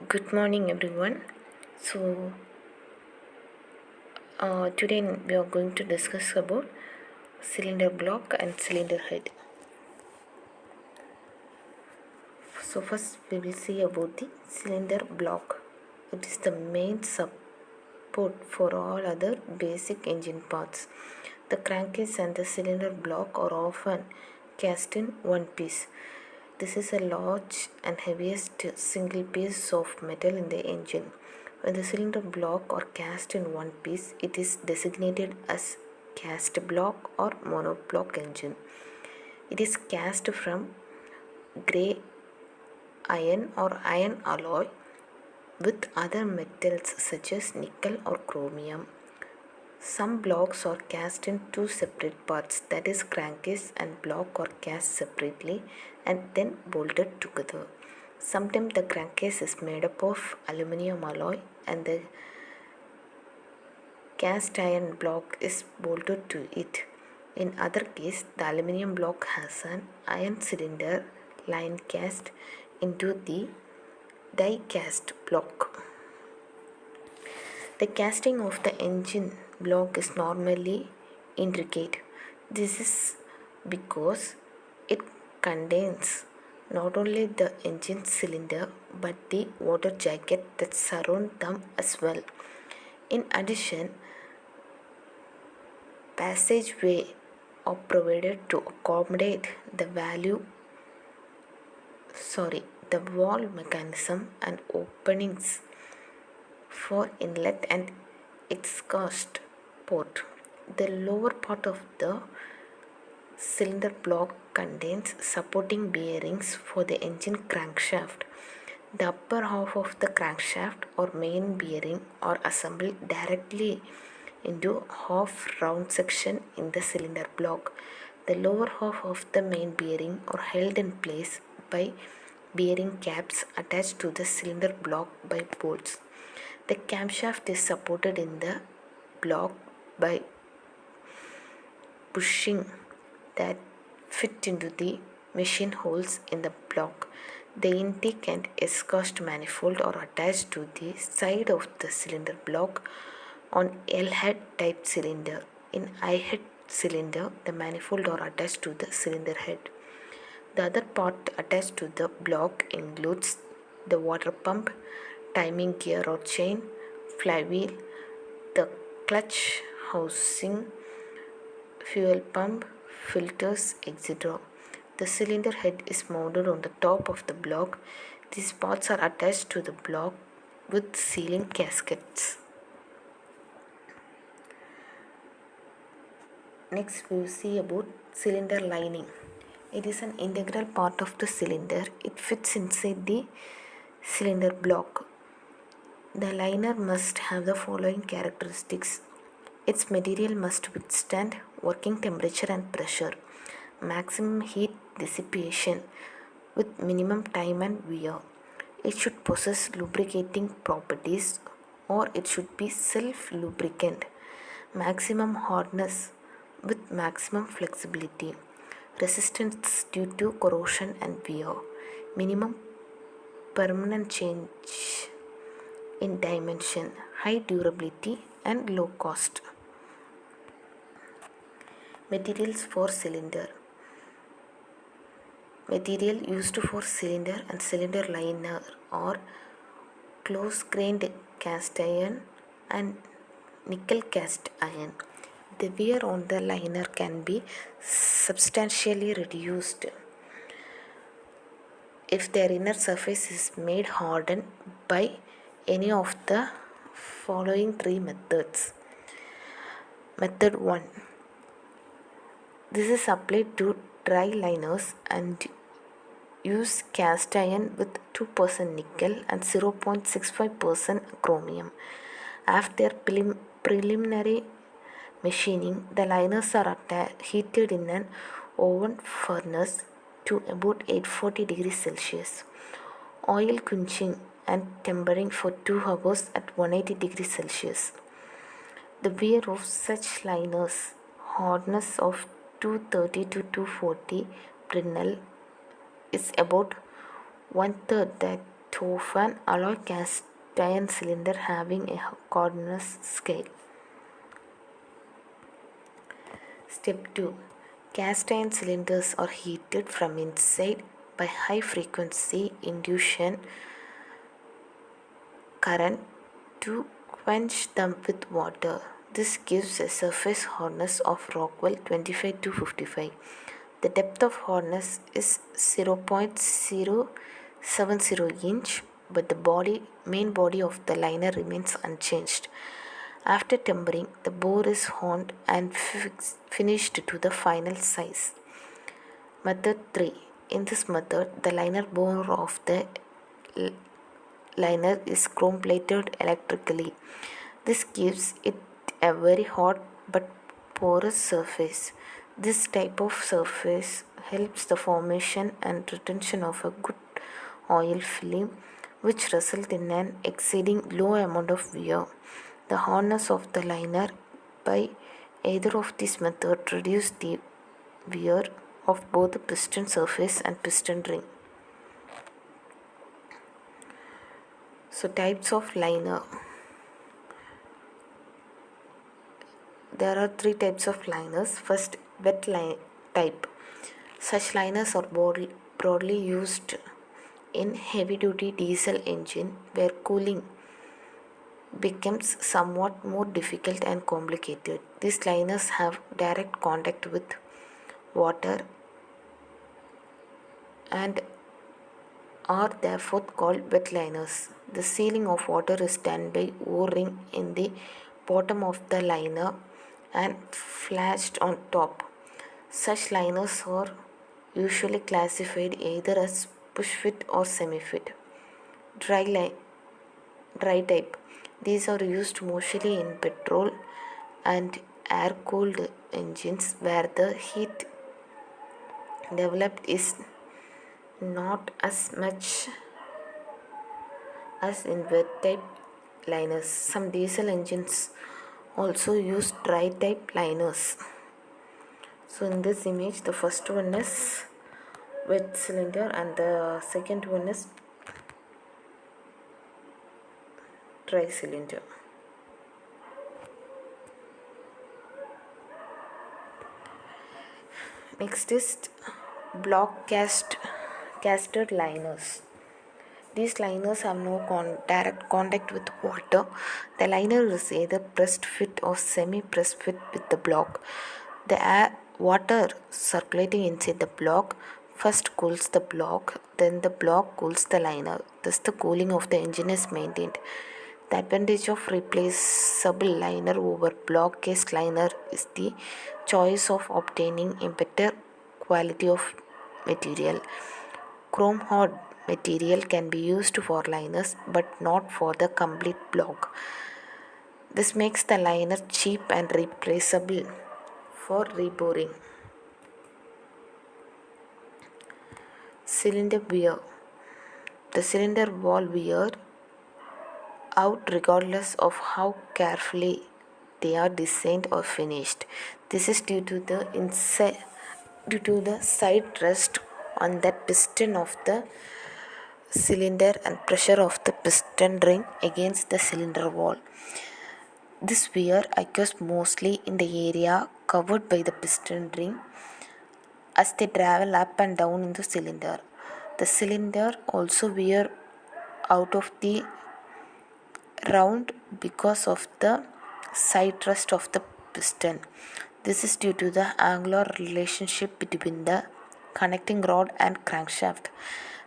Good morning, everyone. So, today we are going to discuss about cylinder block and cylinder head. So, first we will see about the cylinder block. It is the main support for all other basic engine parts. The crankcase and the cylinder block are often cast in one piece. This is a large and heaviest single piece of metal in the engine. When the cylinder block are cast in one piece, it is designated as cast block or monoblock engine. It is cast from gray iron or iron alloy with other metals such as nickel or chromium. Some blocks are cast in two separate parts, that is, crankcase and block are cast separately and then bolted together. Sometimes the crankcase is made up of aluminum alloy and the cast iron block is bolted to it. In other case, the aluminum block has an iron cylinder line cast into the die cast block. The casting of the engine block is normally intricate. This is because it contains not only the engine cylinder but the water jacket that surround them as well. In addition, passageway are provided to accommodate the valve mechanism and openings for inlet and exhaust port. The lower part of the cylinder block contains supporting bearings for the engine crankshaft. The upper half of the crankshaft or main bearing are assembled directly into half round section in the cylinder block. The lower half of the main bearing are held in place by bearing caps attached to the cylinder block by bolts. The camshaft is supported in the block by bushing that fit into the machine holes in the block. The intake and exhaust manifold are attached to the side of the cylinder block on L-head type cylinder. In I-head cylinder, the manifold are attached to the cylinder head. The other part attached to the block includes the water pump, timing gear or chain, flywheel, the clutch housing, fuel pump, filters, etc. The cylinder head is mounted on the top of the block. These parts are attached to the block with sealing gaskets. Next, we will see about cylinder lining. It is an integral part of the cylinder. It fits inside the cylinder block. The liner must have the following characteristics. Its material must withstand working temperature and pressure, maximum heat dissipation with minimum time and wear. It should possess lubricating properties or it should be self-lubricant, maximum hardness with maximum flexibility, resistance due to corrosion and wear, minimum permanent change in dimension, high durability and low cost. Materials for cylinder. Material used for cylinder and cylinder liner are close grained cast iron and nickel cast iron. The wear on the liner can be substantially reduced if their inner surface is made hardened by any of the following three methods. Method 1. This is applied to dry liners and use cast iron with 2% nickel and 0.65% chromium. After preliminary machining, the liners are heated in an oven furnace to about 840 degrees Celsius. Oil quenching and tempering for 2 hours at 180 degrees Celsius. The wear of such liners, hardness of 230 to 240 Brinell is about one third that of an alloy cast iron cylinder having a coordinates scale. Step 2. Cast iron cylinders are heated from inside by high frequency induction current to quench them with water. This gives a surface hardness of Rockwell 25 to 55. The depth of hardness is 0.070 inch, but the main body of the liner remains unchanged. After tempering, the bore is honed and finished to the final size. Method 3. In this method, the liner bore of the liner is chrome plated electrically. This gives it a very hot but porous surface. This type of surface helps the formation and retention of a good oil film, which result in an exceeding low amount of wear. The hardness of the liner by either of these methods reduce the wear of both the piston surface and piston ring. So types of liner. There are three types of liners. First, wet type. Such liners are broadly used in heavy-duty diesel engine where cooling becomes somewhat more difficult and complicated. These liners have direct contact with water and are therefore called wet liners. The sealing of water is done by O-ring in the bottom of the liner and flashed on top. Such liners are usually classified either as push-fit or semi-fit. Dry type. These are used mostly in petrol and air-cooled engines where the heat developed is not as much as in wet type liners. Some diesel engines also use dry type liners. So in this image, the first one is wet cylinder and the second one is dry cylinder. Next is block casted liners. These liners have no direct contact with water. The liner is either pressed fit or semi-pressed fit with the block. The water circulating inside the block first cools the block, then the block cools the liner. Thus the cooling of the engine is maintained. The advantage of replaceable liner over block cased liner is the choice of obtaining a better quality of material. Chrome hard material can be used for liners but not for the complete block. This makes the liner cheap and replaceable for reboring. Cylinder wear. The cylinder wall wear out regardless of how carefully they are designed or finished. This is due to the side rest on the piston of the cylinder and pressure of the piston ring against the cylinder wall. This wear occurs mostly in the area covered by the piston ring as they travel up and down in the cylinder. The cylinder also wear out of the round because of the side thrust of the piston. This is due to the angular relationship between the connecting rod and crankshaft.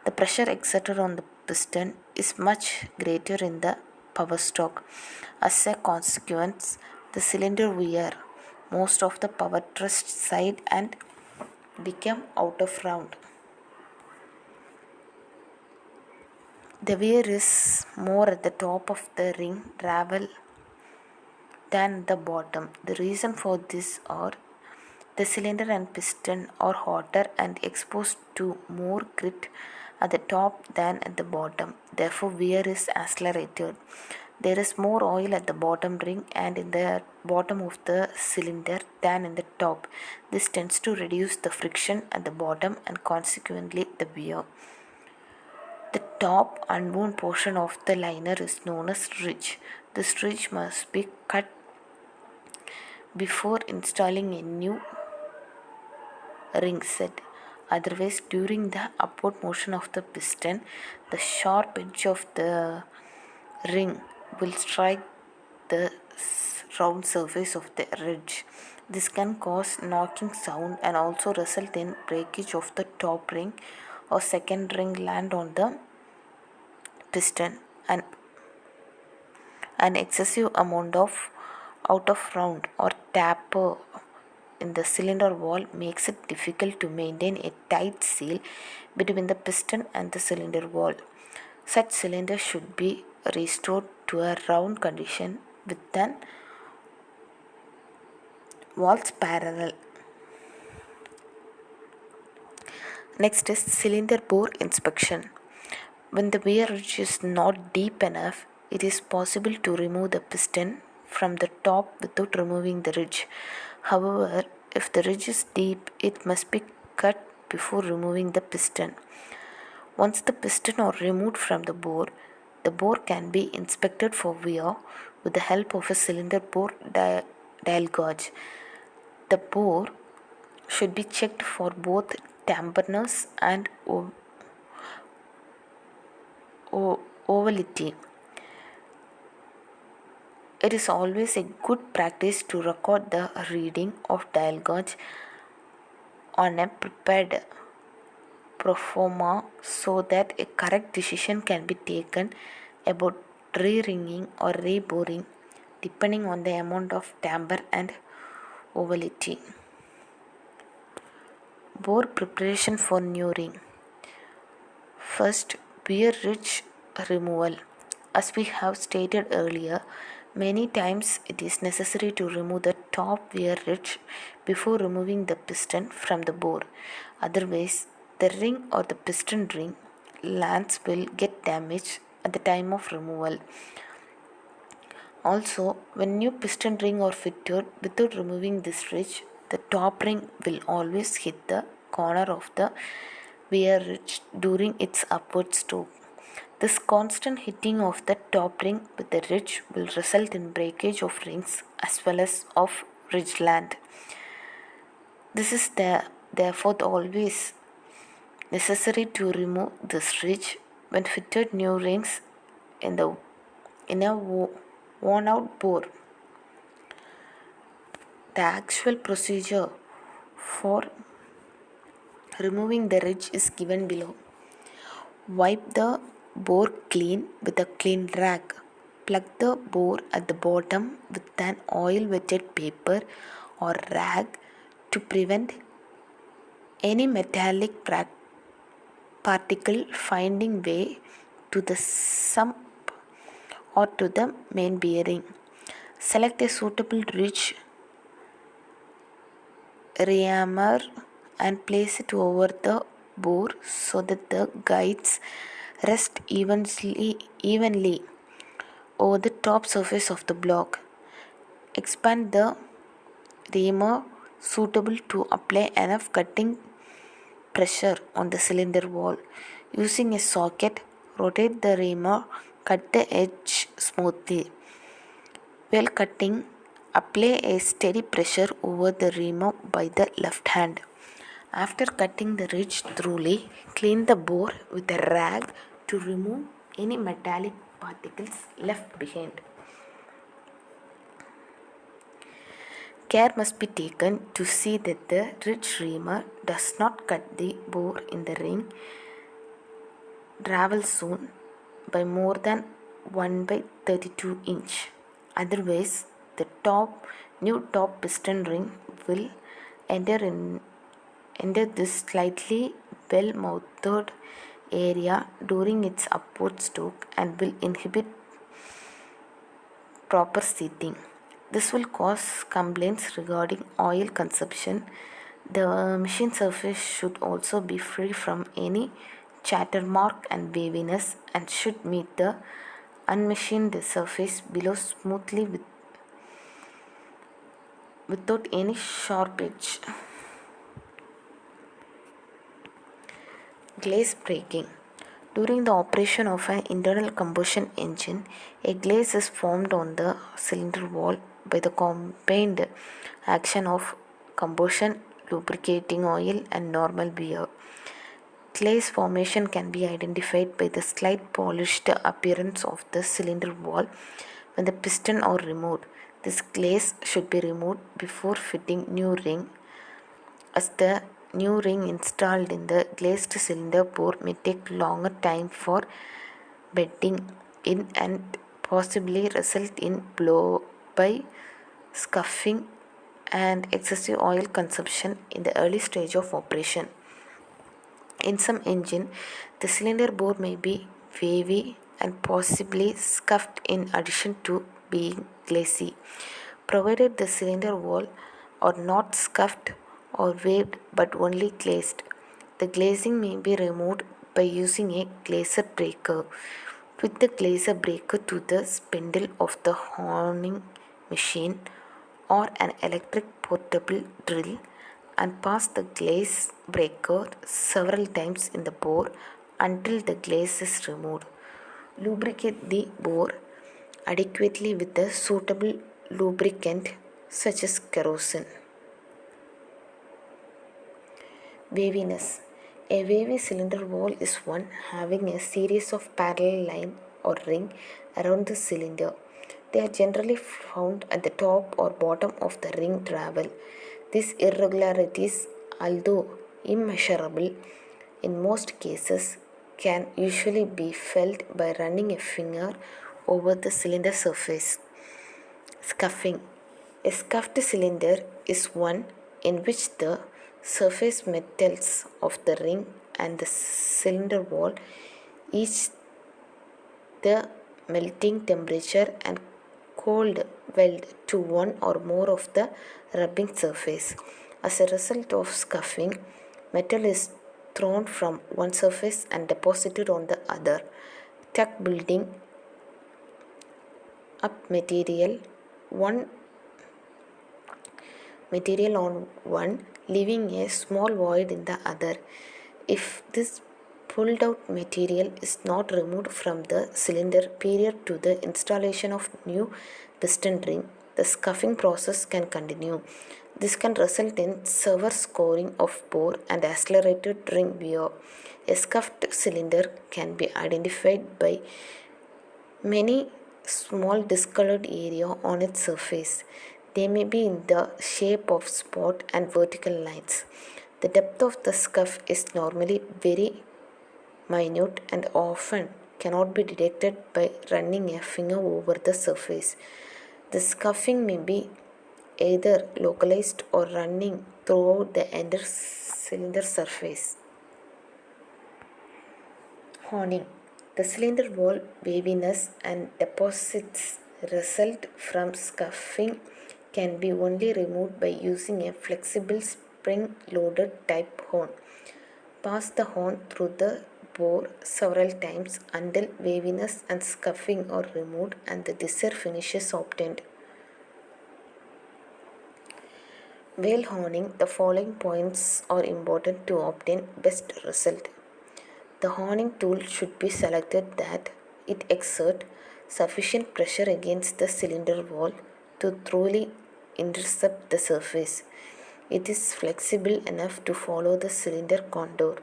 The pressure exerted on the piston is much greater in the power stroke. As a consequence, the cylinder wear most of the power thrust side and become out of round. The wear is more at the top of the ring travel than the bottom. The reason for this are the cylinder and piston are hotter and exposed to more grit at the top than at the bottom. Therefore, wear is accelerated. There is more oil at the bottom ring and in the bottom of the cylinder than in the top. This tends to reduce the friction at the bottom and consequently the wear. The top unworn portion of the liner is known as ridge. This ridge must be cut before installing a new ring set. Otherwise, during the upward motion of the piston, the sharp edge of the ring will strike the round surface of the ridge. This can cause knocking sound and also result in breakage of the top ring or second ring land on the piston. And an excessive amount of out of round or taper in the cylinder wall makes it difficult to maintain a tight seal between the piston and the cylinder wall. Such cylinders should be restored to a round condition with an walls parallel. Next is cylinder bore inspection. When the wear ridge is not deep enough, it is possible to remove the piston from the top without removing the ridge. However, if the ridge is deep, it must be cut before removing the piston. Once the piston are removed from the bore can be inspected for wear with the help of a cylinder bore dial gauge. The bore should be checked for both dampness and ovality. It is always a good practice to record the reading of dial gauge on a prepared proforma so that a correct decision can be taken about re-ringing or re-boring depending on the amount of damper and ovality. Bore preparation for new ring. First, wear ridge removal. As we have stated earlier, many times it is necessary to remove the top wear ridge before removing the piston from the bore. Otherwise, the ring or the piston ring lands will get damaged at the time of removal. Also, when new piston ring are fitted without removing this ridge, the top ring will always hit the corner of the wear ridge during its upward stroke. This constant hitting of the top ring with the ridge will result in breakage of rings as well as of ridge land. This is therefore always necessary to remove this ridge when fitted new rings in a worn out bore. The actual procedure for removing the ridge is given below. Wipe the bore clean with a clean rag. Plug the bore at the bottom with an oil wetted paper or rag to prevent any metallic particle finding way to the sump or to the main bearing. Select a suitable ridge rehammer and place it over the bore so that the guides rest evenly over the top surface of the block. Expand the rehammer suitable to apply enough cutting pressure on the cylinder wall. Using a socket, rotate the rehammer, cut the edge smoothly. While cutting, apply a steady pressure over the rehammer by the left hand. After cutting the ridge thoroughly, clean the bore with a rag to remove any metallic particles left behind. Care must be taken to see that the ridge rehammer does not cut the bore in the ring travel zone by more than 1 by 32 inch. Otherwise, the new top piston ring will enter this slightly well-mouthed area during its upward stroke and will inhibit proper seating. This will cause complaints regarding oil consumption. The machine surface should also be free from any chatter mark and waviness and should meet the unmachined surface below smoothly without any sharp edge. Glaze breaking. During the operation of an internal combustion engine, a glaze is formed on the cylinder wall by the combined action of combustion lubricating oil and normal wear. Glaze formation can be identified by the slight polished appearance of the cylinder wall when the piston are removed. This glaze should be removed before fitting new ring, as the new ring installed in the glazed cylinder bore may take longer time for bedding in and possibly result in blow by scuffing and excessive oil consumption in the early stage of operation. In some engine, the cylinder bore may be wavy and possibly scuffed in addition to being glassy, provided the cylinder wall are not scuffed or waved but only glazed. The glazing may be removed by using a glazer breaker. Fit the glazer breaker to the spindle of the honing machine or an electric portable drill and pass the glaze breaker several times in the bore until the glaze is removed. Lubricate the bore adequately with a suitable lubricant such as kerosene. Waviness. A wavy cylinder wall is one having a series of parallel line or ring around the cylinder. They are generally found at the top or bottom of the ring travel. These irregularities, although immeasurable in most cases, can usually be felt by running a finger over the cylinder surface. Scuffing. A scuffed cylinder is one in which the surface metals of the ring and the cylinder wall each the melting temperature and cold weld to one or more of the rubbing surface. As a result of scuffing, metal is thrown from one surface and deposited on the other, thus building up material on one, leaving a small void in the other. If this pulled out material is not removed from the cylinder prior to the installation of new piston ring, the scuffing process can continue. This can result in severe scoring of bore and accelerated ring wear. A scuffed cylinder can be identified by many small discolored area on its surface. They may be in the shape of spot and vertical lines. The depth of the scuff is normally very minute and often cannot be detected by running a finger over the surface. The scuffing may be either localized or running throughout the entire cylinder surface. Honing. The cylinder wall waviness and deposits result from scuffing can be only removed by using a flexible spring-loaded type horn. Pass the horn through the bore several times until waviness and scuffing are removed and the desired finish is obtained. While honing, the following points are important to obtain best result. The honing tool should be selected that it exert sufficient pressure against the cylinder wall to thoroughly intercept the surface. It is flexible enough to follow the cylinder contour.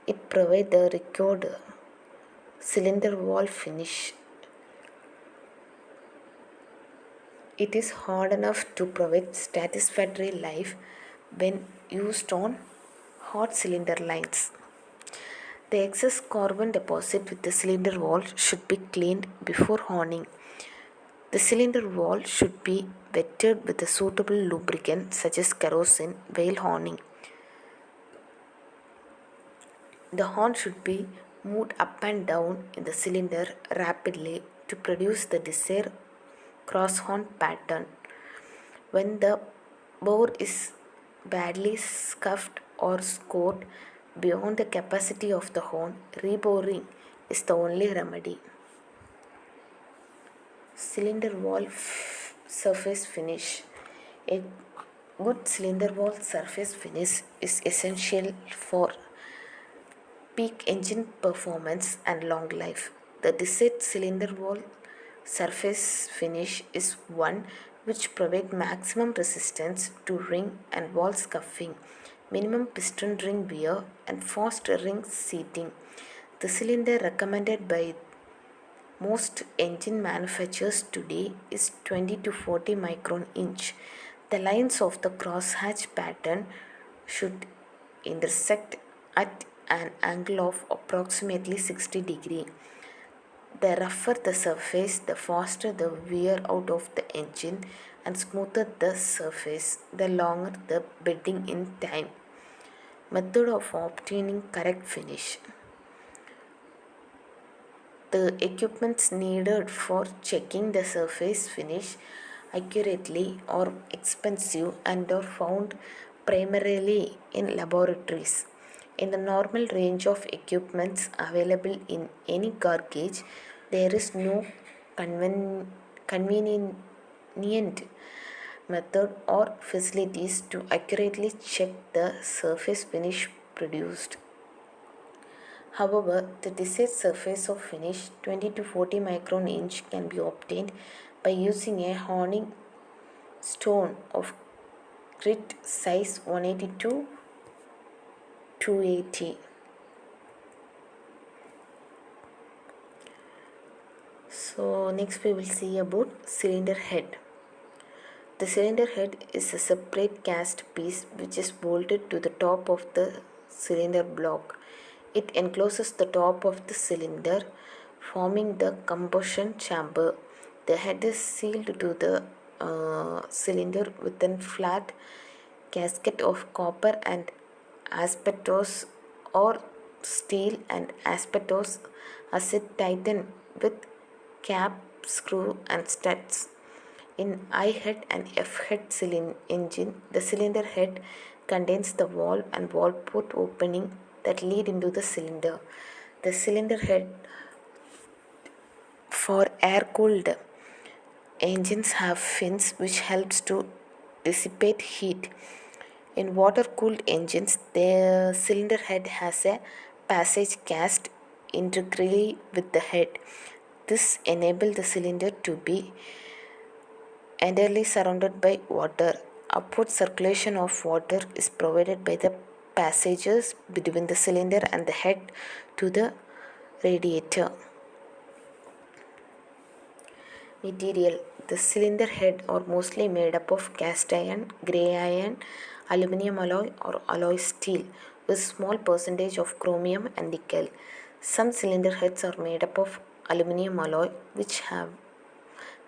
It provides the required cylinder wall finish. It is hard enough to provide satisfactory life when used on hot cylinder lines. The excess carbon deposit with the cylinder wall should be cleaned before honing. The cylinder wall should be wetted with a suitable lubricant such as kerosene while honing. The horn should be moved up and down in the cylinder rapidly to produce the desired cross horn pattern. When the bore is badly scuffed or scored beyond the capacity of the horn, reboring is the only remedy. Cylinder wall surface finish. A good cylinder wall surface finish is essential for peak engine performance and long life. The desired cylinder wall surface finish is one which provides maximum resistance to ring and wall scuffing, minimum piston ring wear, and fast ring seating. The cylinder recommended by most engine manufacturers today is 20 to 40 micron inch. The lines of the crosshatch pattern should intersect at an angle of approximately 60 degree. The rougher the surface, the faster the wear out of the engine, and smoother the surface, the longer the bedding in time. Method of obtaining correct finish. The equipments needed for checking the surface finish accurately are expensive and are found primarily in laboratories. In the normal range of equipments available in any car gauge, there is no convenient method or facilities to accurately check the surface finish produced. However, the desired surface of finish 20 to 40 micron inch can be obtained by using a honing stone of grit size 180 to 280. So next we will see about cylinder head. The cylinder head is a separate cast piece which is bolted to the top of the cylinder block. It encloses the top of the cylinder, forming the combustion chamber. The head is sealed to the cylinder with a flat gasket of copper and asbestos or steel and asbestos acid tightened with cap, screw and studs. In I head and F head engine, the cylinder head contains the valve and valve port opening that lead into the cylinder. The cylinder head for air cooled engines have fins which helps to dissipate heat. In water cooled engines, the cylinder head has a passage cast integrally with the head. This enables the cylinder to be entirely surrounded by water. Upward circulation of water is provided by the passages between the cylinder and the head to the radiator. Material. The cylinder head are mostly made up of cast iron, grey iron, aluminum alloy or alloy steel with small percentage of chromium and nickel. Some cylinder heads are made up of aluminum alloy which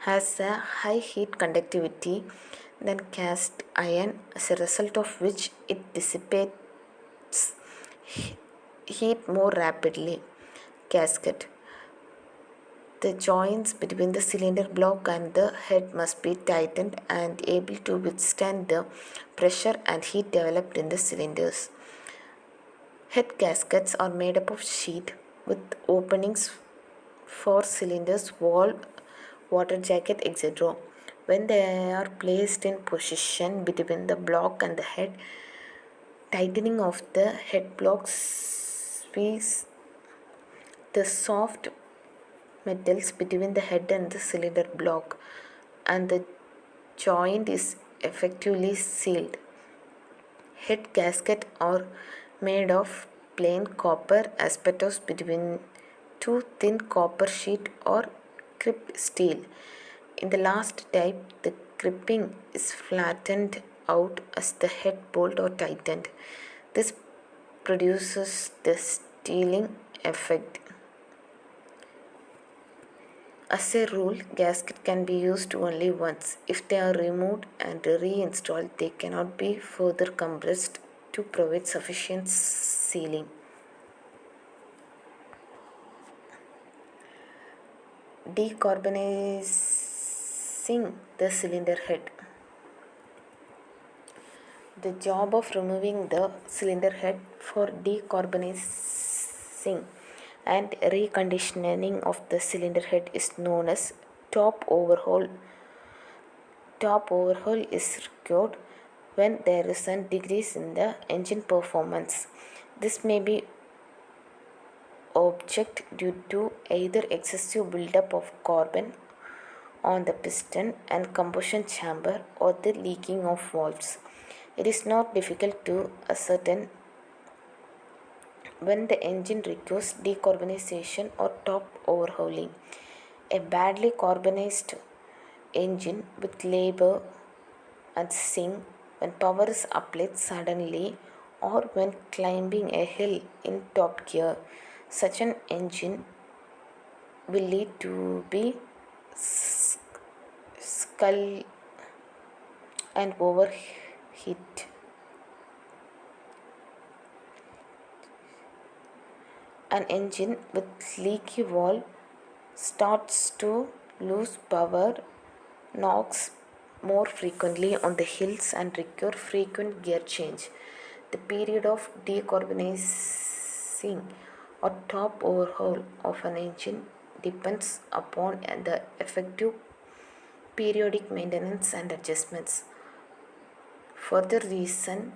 has a high heat conductivity than cast iron, as a result of which it dissipates heat more rapidly. Gasket. The joints between the cylinder block and the head must be tightened and able to withstand the pressure and heat developed in the cylinders. Head gaskets are made up of sheet with openings for cylinders, valve, water jacket, etc. When they are placed in position between the block and the head, tightening of the head block squeeze the soft metals between the head and the cylinder block, and the joint is effectively sealed. Head gasket are made of plain copper asbestos between two thin copper sheet or crimped steel. In the last type, the crimping is flattened out as the head bolt are tightened. This produces the sealing effect. As a rule, gasket can be used only once. If they are removed and reinstalled, they cannot be further compressed to provide sufficient sealing. Decarbonizing the cylinder head. The job of removing the cylinder head for decarbonizing and reconditioning of the cylinder head is known as top overhaul. Top overhaul is required when there is a decrease in the engine performance. This may be object due to either excessive buildup of carbon on the piston and combustion chamber or the leaking of valves. It is not difficult to ascertain when the engine requires decarbonization or top overhauling. A badly carbonized engine with labor and sing when power is applied suddenly or when climbing a hill in top gear. Such an engine will lead to be skull and overheat. An engine with leaky valve starts to lose power, knocks more frequently on the hills and require frequent gear change. The period of decarbonizing or top overhaul of an engine depends upon the effective periodic maintenance and adjustments. Further reason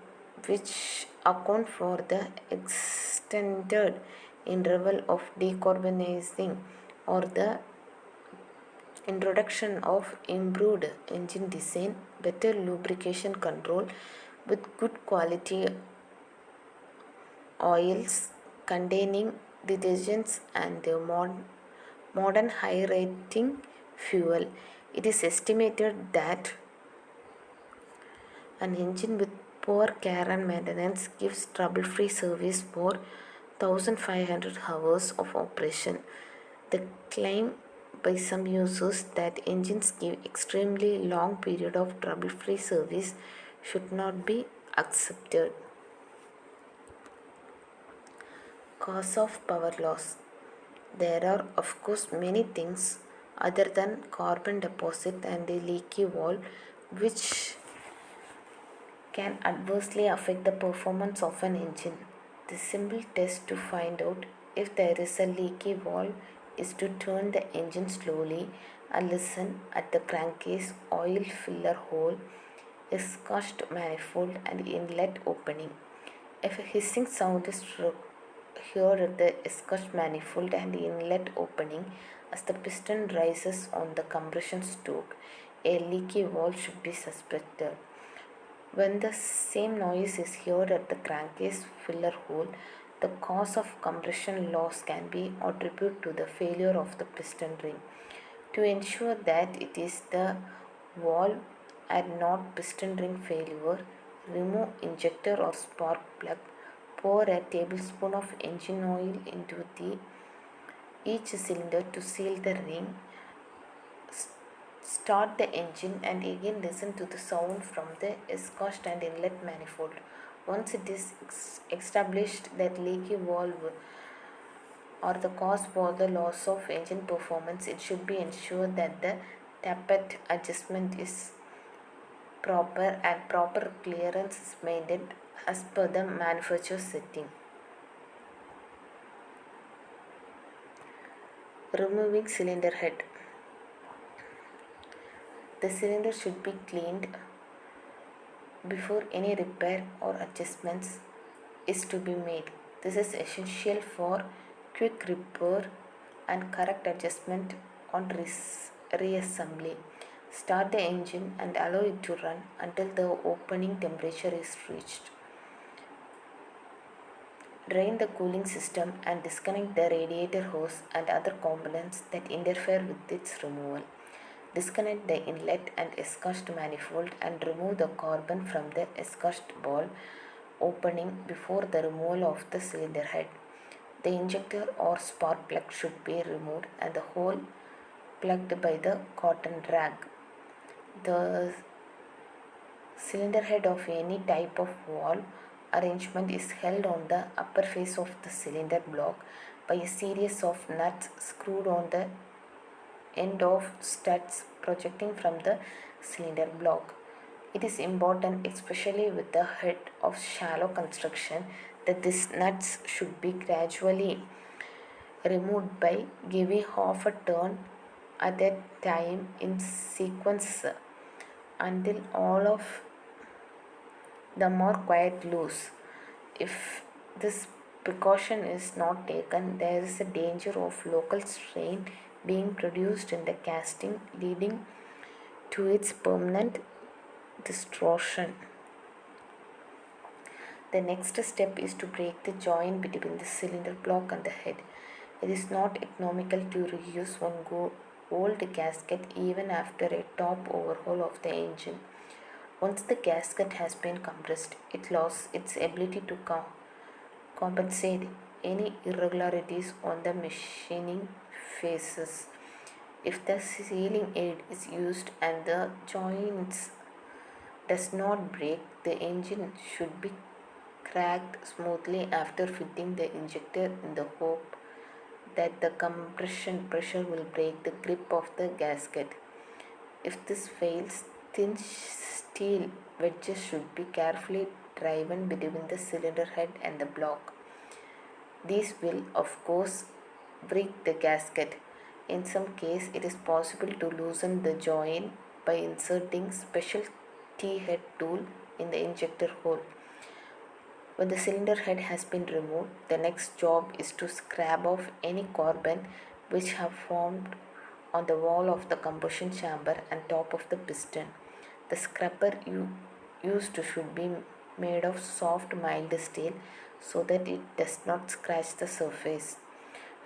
which account for the extended interval of decarbonizing or the introduction of improved engine design, better lubrication control with good quality oils containing detergents and modern high rating fuel. It is estimated that an engine with poor care and maintenance gives trouble-free service for 1500 hours of operation. The claim by some users that engines give extremely long period of trouble-free service should not be accepted. Cause of power loss. There are of course many things other than carbon deposit and a leaky valve which can adversely affect the performance of an engine. The simple test to find out if there is a leaky valve is to turn the engine slowly and listen at the crankcase, oil filler hole, exhaust manifold and inlet opening. If a hissing sound is heard at the exhaust manifold and inlet opening as the piston rises on the compression stroke, a leaky valve should be suspected. When the same noise is heard at the crankcase filler hole, the cause of compression loss can be attributed to the failure of the piston ring. To ensure that it is the valve and not piston ring failure, remove injector or spark plug. Pour a tablespoon of engine oil into each cylinder to seal the ring. Start the engine and again listen to the sound from the exhaust and inlet manifold. Once it is established that leaky valve or the cause for the loss of engine performance, it should be ensured that the tappet adjustment is proper and proper clearance is maintained as per the manufacturer setting. Removing cylinder head. The cylinder should be cleaned before any repair or adjustments is to be made. This is essential for quick repair and correct adjustment on reassembly. Start the engine and allow it to run until the opening temperature is reached. Drain the cooling system and disconnect the radiator hose and other components that interfere with its removal. Disconnect the inlet and exhaust manifold and remove the carbon from the exhaust valve opening before the removal of the cylinder head. The injector or spark plug should be removed and the hole plugged by the cotton rag. The cylinder head of any type of valve arrangement is held on the upper face of the cylinder block by a series of nuts screwed on the end of studs projecting from the cylinder block. It is important, especially with the head of shallow construction, that these nuts should be gradually removed by giving half a turn at a time in sequence until all of them are quite loose. If this precaution is not taken, there is a danger of local strain being produced in the casting, leading to its permanent distortion. The next step is to break the joint between the cylinder block and the head. It is not economical to reuse one old gasket even after a top overhaul of the engine. Once the gasket has been compressed, it loses its ability to compensate any irregularities on the machining phases. If the sealing aid is used and the joints does not break, the engine should be cracked smoothly after fitting the injector in the hope that the compression pressure will break the grip of the gasket. If this fails, thin steel wedges should be carefully driven between the cylinder head and the block. These will, of course, break the gasket. In some cases, it is possible to loosen the joint by inserting special T-head tool in the injector hole. When the cylinder head has been removed, the next job is to scrape off any carbon which have formed on the wall of the combustion chamber and top of the piston. The scraper used should be made of soft mild steel so that it does not scratch the surface.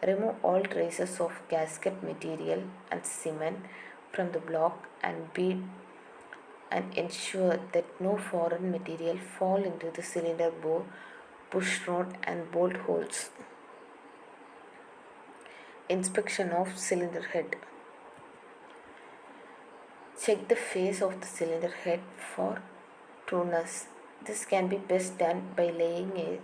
Remove all traces of gasket material and cement from the block and bead and ensure that no foreign material fall into the cylinder bore, push rod and bolt holes. Inspection of cylinder head. Check the face of the cylinder head for trueness. This can be best done by laying a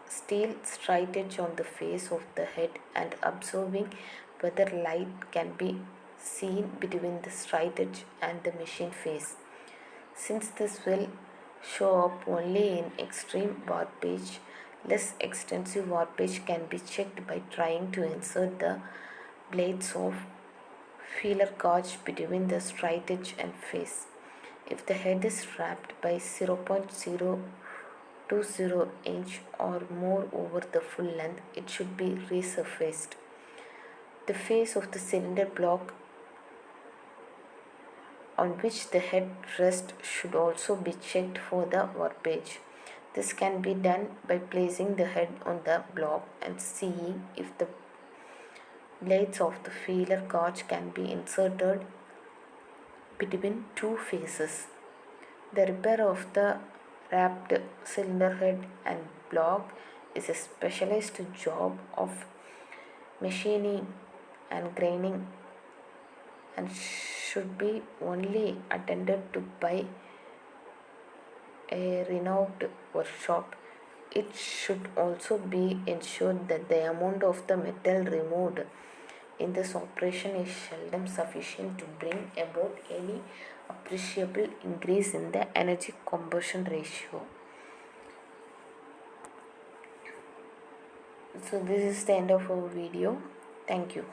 steel straight edge on the face of the head and observing whether light can be seen between the straight edge and the machine face. Since this will show up only in extreme warpage, less extensive warpage can be checked by trying to insert the blades of feeler gauge between the straight edge and face. If the head is wrapped by 0.020 inch or more over the full length, it should be resurfaced. The face of the cylinder block on which the head rests should also be checked for the warpage. This can be done by placing the head on the block and seeing if the blades of the feeler gauge can be inserted between two faces. The repair of the wrapped cylinder head and block is a specialized job of machining and grinding and should be only attended to by a renowned workshop. It should also be ensured that the amount of the metal removed in this operation is seldom sufficient to bring about any appreciable increase in the energy conversion ratio. So this is the end of our video. Thank you.